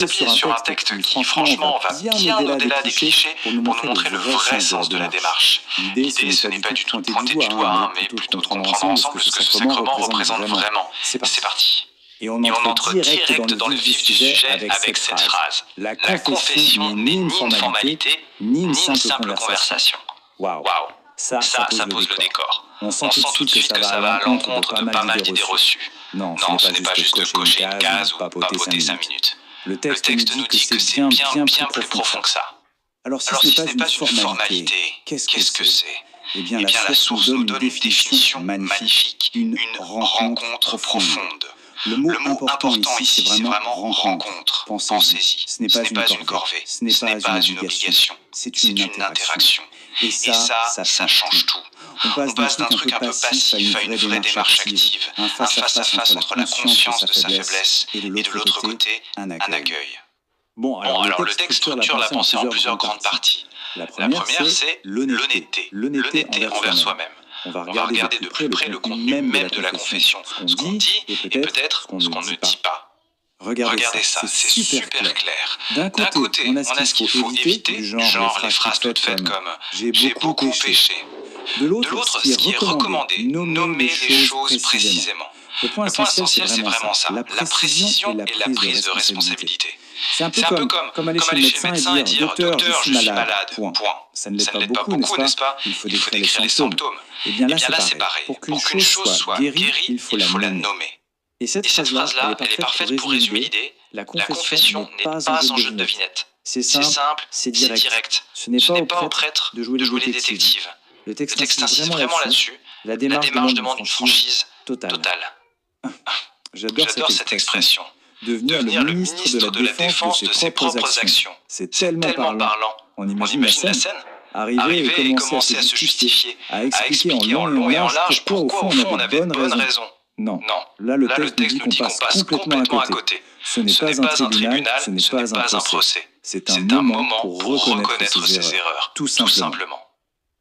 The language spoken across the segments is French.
s'appuyer sur un texte qui, franchement, va bien au-delà des clichés pour nous montrer le vrai sens de la démarche. L'idée, ce n'est pas du tout de pointer du doigt, mais plutôt de comprendre ensemble ce que ce sacrement représente vraiment. C'est parti. Et on entre direct dans le vif du sujet avec cette phrase. La confession n'est ni une formalité, ni une simple conversation. Waouh, ça pose le décor. On sent tout de suite que ça va à l'encontre de pas mal d'idées reçues. Non, ce n'est pas juste cocher une case ou papoter 5 minutes. Le texte nous dit que c'est bien plus profond que ça. Alors si ce n'est pas une formalité, qu'est-ce que c'est ? Eh bien, la source nous donne une définition magnifique, une rencontre profonde. Le mot important ici, c'est vraiment rencontre. Pensez-y. Ce n'est pas une corvée, ce n'est pas une obligation, c'est une interaction. Et ça change tout. On passe d'un truc un peu passif à une vraie démarche active, un face-à-face entre la conscience de sa faiblesse et de l'autre côté, un accueil. Bon, alors le texte structure la pensée en plusieurs grandes parties. La première, c'est l'honnêteté envers soi-même. On va regarder de plus près le contenu même de la confession, ce qu'on dit et peut-être ce qu'on ne dit pas. Regardez ça, c'est super clair. D'un côté, on a ce qu'il faut éviter, genre les phrases toutes faites comme « j'ai beaucoup péché ». De l'autre, ce qui est recommandé, nommer les choses précisément. Le point essentiel, c'est vraiment ça, la précision et la prise de responsabilité. C'est un peu comme aller chez le médecin et dire « Docteur, je suis malade, point ». Ça ne l'aide pas beaucoup, n'est-ce pas? Il faut décrire les symptômes. Et bien là, c'est pareil. Pour qu'une chose soit guérie, il faut la nommer. Et cette phrase-là, elle est parfaite pour résumer l'idée. La confession n'est pas un jeu de devinette. C'est simple, c'est direct. Ce n'est pas au prêtre de jouer les détectives. Le texte insiste vraiment là-dessus. La démarche demande une franchise totale. J'adore cette expression. Devenir le ministre de la défense de ses propres actions. C'est tellement parlant. On imagine la scène. Arriver et commencer à se justifier, à expliquer en long et en large pourquoi au fond on avait bonne raison. Non, là le texte nous dit qu'on passe complètement à côté. Ce n'est pas un tribunal, ce n'est pas un procès. C'est un moment pour reconnaître ses erreurs, tout simplement.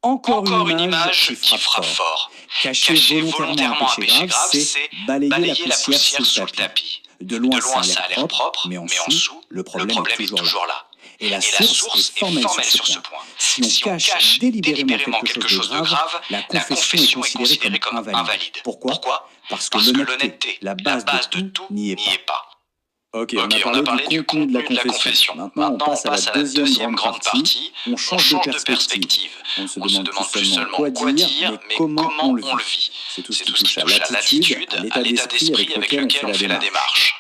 Encore une image qui frappe fort. Cacher volontairement un péché grave, c'est balayer la poussière sous le tapis. De loin ça a l'air propre, mais en dessous, le problème est toujours là. Et la source est formelle sur ce point. Si on cache délibérément quelque chose de grave, la confession est considérée comme invalide. Pourquoi? Parce que l'honnêteté, la base de tout, n'y est pas. Ok, on a parlé du contenu de la confession. Maintenant, on passe à la deuxième grande partie. On change de perspective. On se demande plus seulement quoi dire, mais comment on le vit. C'est tout ce qui touche à l'attitude, à l'état d'esprit avec lequel on fait la démarche.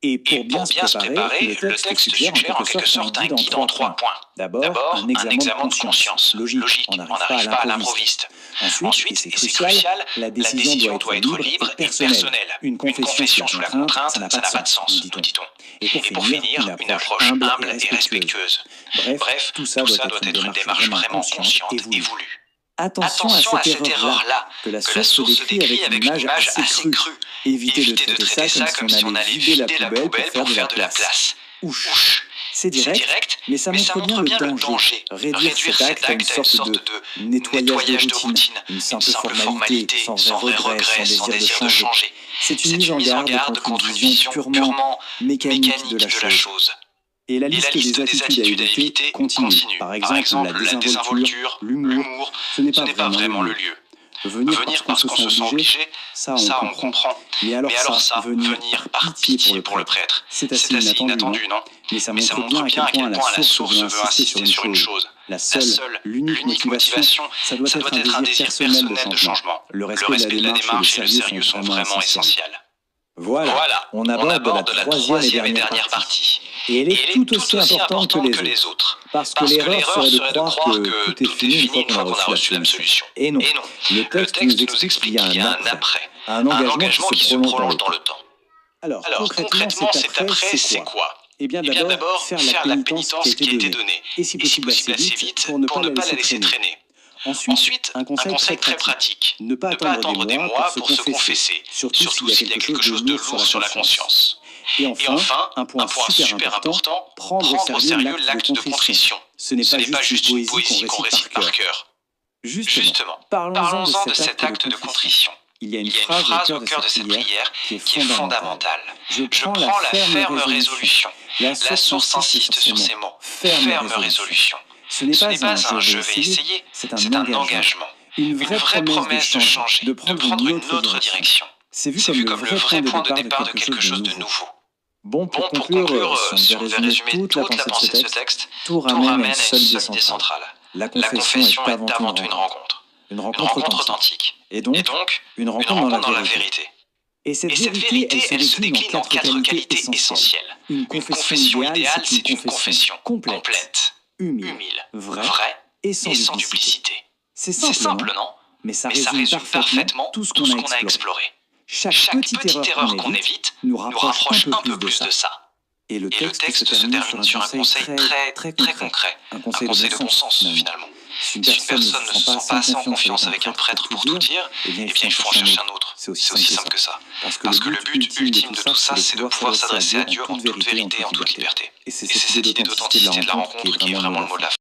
Et pour bien se préparer, le texte suggère en quelque sorte un guide en 3 points. D'abord, un examen de conscience. Logique, on n'arrive pas à l'improviste. Ensuite, et c'est crucial, la décision doit être libre et personnelle. Une confession sous la contrainte, ça n'a pas de sens, nous dit-on. Et pour finir, une approche humble et respectueuse. Bref, tout ça doit être une démarche vraiment consciente et voulue. Attention à cette erreur-là, que la source décrit avec une image assez crue. Évitez de traiter ça comme si on allait vider la poubelle pour faire de la place. Ouch. C'est direct, mais ça montre bien le danger. Réduire cet acte à une sorte de nettoyage de routine, une simple formalité, sans vrai regret, sans désir de changer. C'est une mise en garde contre une vision purement mécanique de la chose. Et la liste des attitudes à éviter continue. Par exemple, la désinvolture, l'humour, ce n'est pas vraiment le lieu. Venir parce qu'on se sent obligé, ça on comprend. Mais alors ça, venir par pitié pour le prêtre, c'est assez inattendu, non? Mais ça montre bien à quel point la source veut insister sur une chose. La seule, l'unique motivation, ça doit être un désir personnel de changement. Le respect de la démarche et le sérieux sont vraiment essentiels. Voilà, on aborde la troisième et dernière partie. Et elle est tout aussi importante que les autres. Parce que l'erreur serait de croire que tout est fini une fois qu'on a reçu l'absolution. Et non, le texte nous explique qu'il y a un après, un engagement qui se prolonge dans le temps. Alors concrètement, cet après, c'est quoi? Eh bien d'abord, faire la pénitence qui a été donnée, et si possible assez vite, pour ne pas la laisser traîner. Ensuite, un conseil très pratique, ne pas attendre des mois pour se confesser, surtout s'il y a quelque chose de lourd sur la conscience. Et enfin, un point super important, prendre au sérieux l'acte de contrition. Ce n'est pas juste une poésie qu'on récite par cœur. Justement, parlons-en de cet acte de contrition. Il y a une phrase au cœur de cette prière qui est fondamentale. Je prends la ferme résolution. La source insiste sur ces mots. Ferme résolution. Ce n'est pas un je vais essayer, c'est un engagement. Une vraie promesse de changer, de prendre une autre direction. C'est vu comme le vrai point de départ de quelque chose de nouveau. Bon, pour conclure, si on devait résumer toute la pensée de ce texte, tout ramène à une seule idée centrale. La confession est avant tout une rencontre authentique, et donc une rencontre dans la vérité. Et cette vérité, elle se décline en 4 qualités essentielles. Une confession idéale, c'est une confession complète, humile, vraie et sans duplicité. C'est simple, non? Mais ça résume parfaitement tout ce qu'on a exploré. Chaque petite erreur qu'on évite nous rapproche un peu plus de ça. Et le texte se termine sur un conseil très concret, un conseil de bon sens finalement. Si une personne ne se sent pas assez en confiance avec un prêtre pour tout dire, eh bien il faut en chercher un autre. C'est aussi simple que ça. Parce que le but ultime de tout ça, c'est de pouvoir s'adresser à Dieu en toute vérité et en toute liberté. Et c'est cette idée d'authenticité de la rencontre qui est vraiment le mot de la fin.